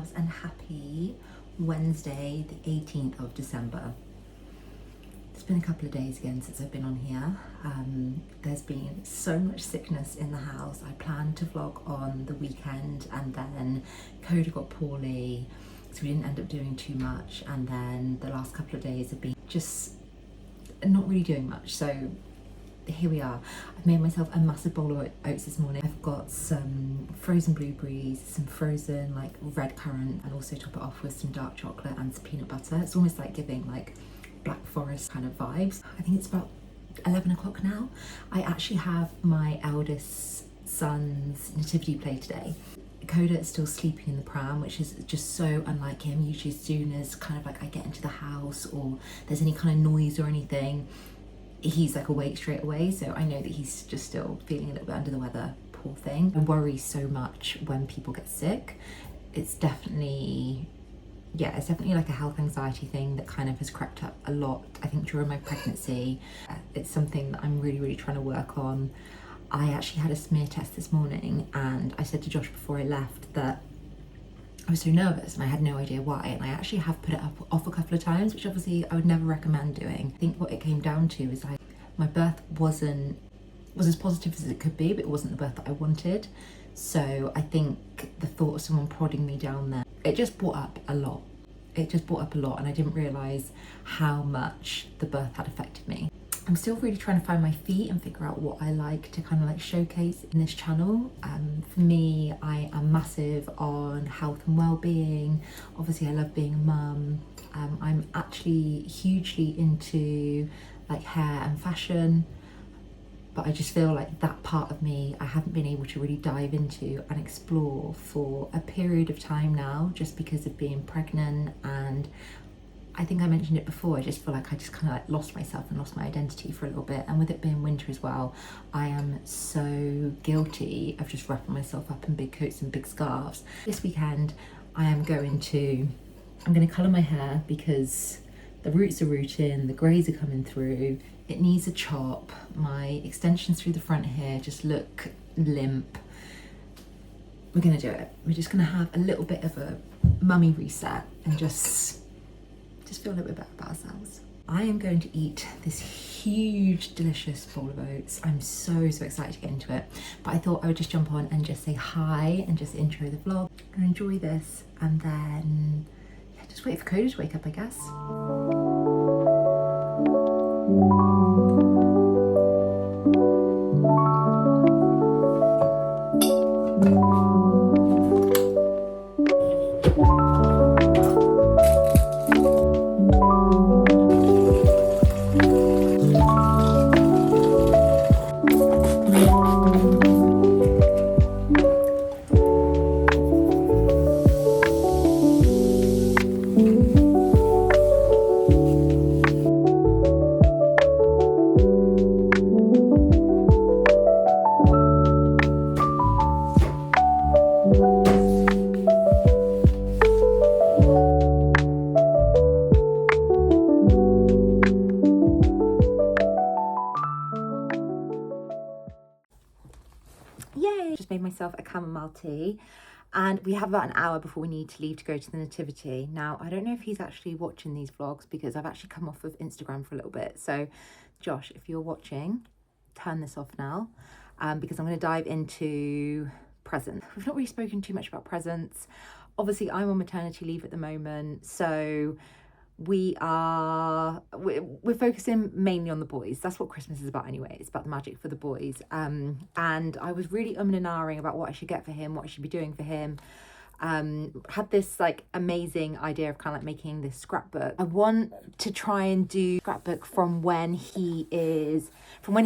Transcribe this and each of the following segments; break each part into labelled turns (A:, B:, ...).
A: loves, and happy Wednesday, the 18th of December. It's been a couple of days again since I've been on here. There's been so much sickness in the house. I planned to vlog on the weekend and then Coda got poorly, so we didn't end up doing too much, and then the last couple of days have been just not really doing much. So here we are. I've made myself a massive bowl of oats this morning. I've got some frozen blueberries, some frozen like red currant, and also top it off with some dark chocolate and some peanut butter. It's almost like giving like Black Forest kind of vibes. I think it's about 11 o'clock now. I actually have my eldest son's nativity play today. Coda is still sleeping in the pram, which is just so unlike him. Usually as soon as kind of like I get into the house or there's any kind of noise or anything, he's like awake straight away. So I know that he's just still feeling a little bit under the weather, poor thing. I worry so much when people get sick. It's definitely like a health anxiety thing that kind of has crept up a lot, I think, during my pregnancy. It's something that I'm really trying to work on. I actually had a smear test this morning, and I said to Josh before I left that I was so nervous and I had no idea why, and I actually have put it off a couple of times, which obviously I would never recommend doing. I think what it came down to is my birth was as positive as it could be, but it wasn't the birth that I wanted. So I think the thought of someone prodding me down there, it just brought up a lot. And I didn't realise how much the birth had affected me. I'm still really trying to find my feet and figure out what I like to kind of like showcase in this channel. For me, I am massive on health and well-being. Obviously, I love being a mum. I'm actually hugely into like hair and fashion, but I just feel like that part of me I haven't been able to really dive into and explore for a period of time now, just because of being pregnant. And I think I mentioned it before, I just feel like I just kind of like lost myself and lost my identity for a little bit. And with it being winter as well, I am so guilty of just wrapping myself up in big coats and big scarves. This weekend I'm going to colour my hair because the roots are rooting, the greys are coming through. It needs a chop. My extensions through the front here just look limp. We're gonna do it. We're just gonna have a little bit of a mummy reset and just feel a little bit better about ourselves. I am going to eat this huge, delicious bowl of oats. I'm so excited to get into it. But I thought I would just jump on and just say hi and just intro the vlog and enjoy this. And then, yeah, just wait for Coda to wake up, I guess. Yay! Just made myself a chamomile tea, and we have about an hour before we need to leave to go to the nativity. Now, I don't know if he's actually watching these vlogs because I've actually come off of Instagram for a little bit. So Josh, if you're watching, turn this off now, because I'm going to dive into presents. We've not really spoken too much about presents. Obviously, I'm on maternity leave at the moment, so we're focusing mainly on the boys. That's what Christmas is about anyway. It's about the magic for the boys. And I was really and ahhing about what I should get for him, what I should be doing for him. Had this like amazing idea of kind of like making this scrapbook. I want to try and do scrapbook from when he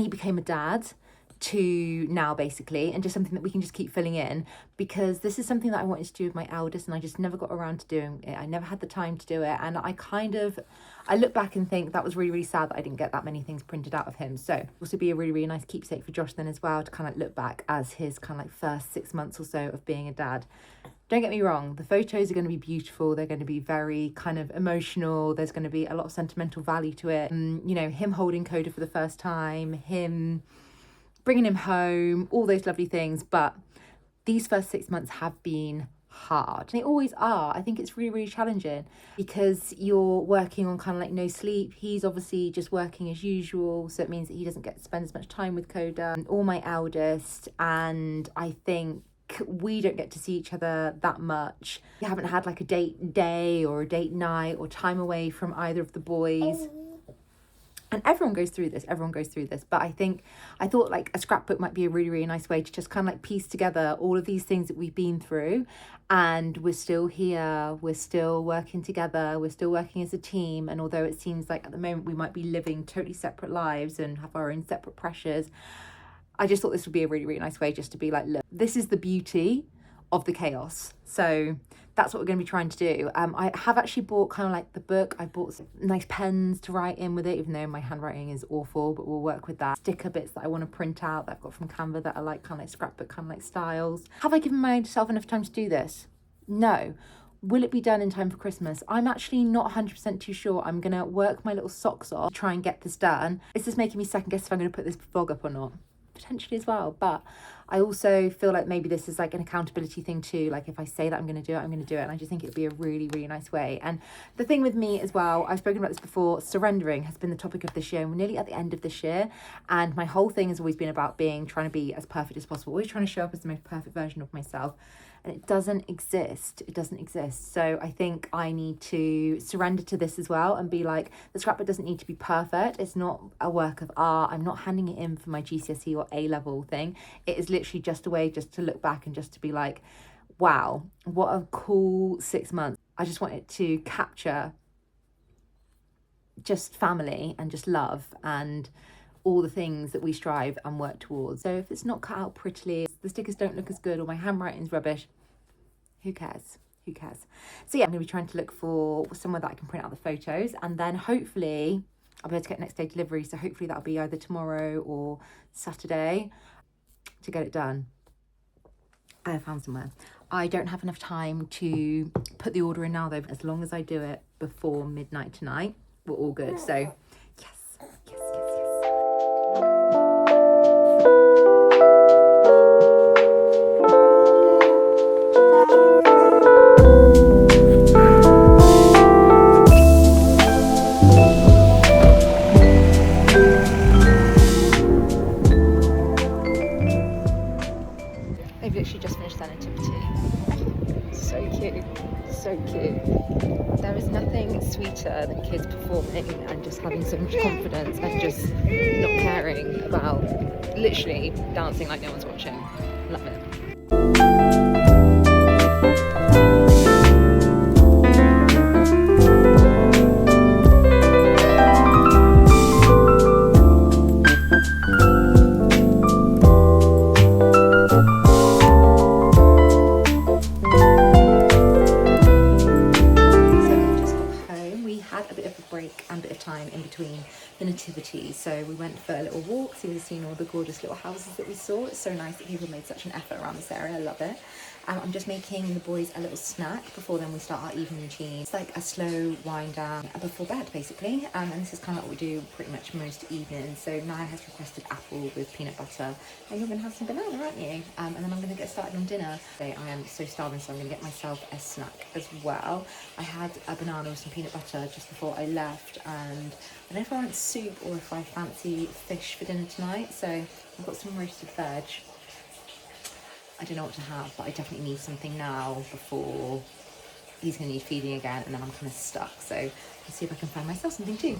A: became a dad to now, basically, and just something that we can just keep filling in, because this is something that I wanted to do with my eldest and I just never got around to doing it. I never had the time to do it, and I look back and think that was really sad that I didn't get that many things printed out of him. So also be a really nice keepsake for Josh then as well, to kind of look back as his kind of like first 6 months or so of being a dad. Don't get me wrong, the photos are going to be beautiful. They're going to be very kind of emotional. There's going to be a lot of sentimental value to it. You know, him holding Coda for the first time, him bringing him home, all those lovely things. But these first 6 months have been hard. They always are. I think it's really, really challenging because you're working on kind of like no sleep. He's obviously just working as usual, so it means that he doesn't get to spend as much time with Coda or my eldest, and I think we don't get to see each other that much. We haven't had like a date day or a date night or time away from either of the boys. And everyone goes through this, but I thought like a scrapbook might be a really, really nice way to just kind of like piece together all of these things that we've been through, and we're still here, we're still working together, we're still working as a team. And although it seems like at the moment we might be living totally separate lives and have our own separate pressures, I just thought this would be a really, really nice way just to be like, look, this is the beauty of the chaos. So that's what we're going to be trying to do. I have actually bought kind of like the book. I bought some nice pens to write in with it, even though my handwriting is awful, but we'll work with that. Sticker bits that I want to print out that I've got from Canva that are like kind of like scrapbook kind of like styles. Have I given myself enough time to do this? No. Will it be done in time for Christmas? I'm actually not 100% too sure. I'm going to work my little socks off, try and get this done. Is this making me second guess if I'm going to put this vlog up or not? Potentially as well, but I also feel like maybe this is like an accountability thing too. Like if I say that I'm going to do it, I'm going to do it. And I just think it'd be a really, really nice way. And the thing with me as well, I've spoken about this before, surrendering has been the topic of this year. We're nearly at the end of this year, and my whole thing has always been about trying to be as perfect as possible, always trying to show up as the most perfect version of myself. And it doesn't exist. It doesn't exist. So I think I need to surrender to this as well and be like, the scrapbook doesn't need to be perfect. It's not a work of art. I'm not handing it in for my GCSE or A-level thing. It is literally just a way just to look back and just to be like, wow, what a cool 6 months. I just want it to capture just family and just love and all the things that we strive and work towards. So if it's not cut out prettily, the stickers don't look as good, or my handwriting's rubbish, who cares? Who cares? So yeah, I'm going to be trying to look for somewhere that I can print out the photos, and then hopefully I'll be able to get next day delivery. So hopefully that'll be either tomorrow or Saturday to get it done. I have found somewhere. I don't have enough time to put the order in now though. As long as I do it before midnight tonight, we're all good. So yes, yes, yes, yes. They've literally just finished their nativity. So cute, so cute. There is nothing sweeter than kids performing and just having so much confidence and just not caring about literally dancing like no one's watching. Love it. The nativity, so we went for a little walk, so we've seen all the gorgeous little houses that we saw. It's so nice that people made such an effort around this area. I love it. I'm just making the boys a little snack before then we start our evening routine. It's like a slow wind down before bed basically, and this is kind of what we do pretty much most evenings. So Naya has requested apple with peanut butter, and you're going to have some banana, aren't you? And then I'm going to get started on dinner. Today I am so starving, so I'm going to get myself a snack as well. I had a banana with some peanut butter just before I left, and I don't know if I want soup or if I fancy fish for dinner tonight. So I've got some roasted veg. I don't know what to have, but I definitely need something now before he's going to need feeding again, and then I'm kind of stuck. So let's see if I can find myself something too.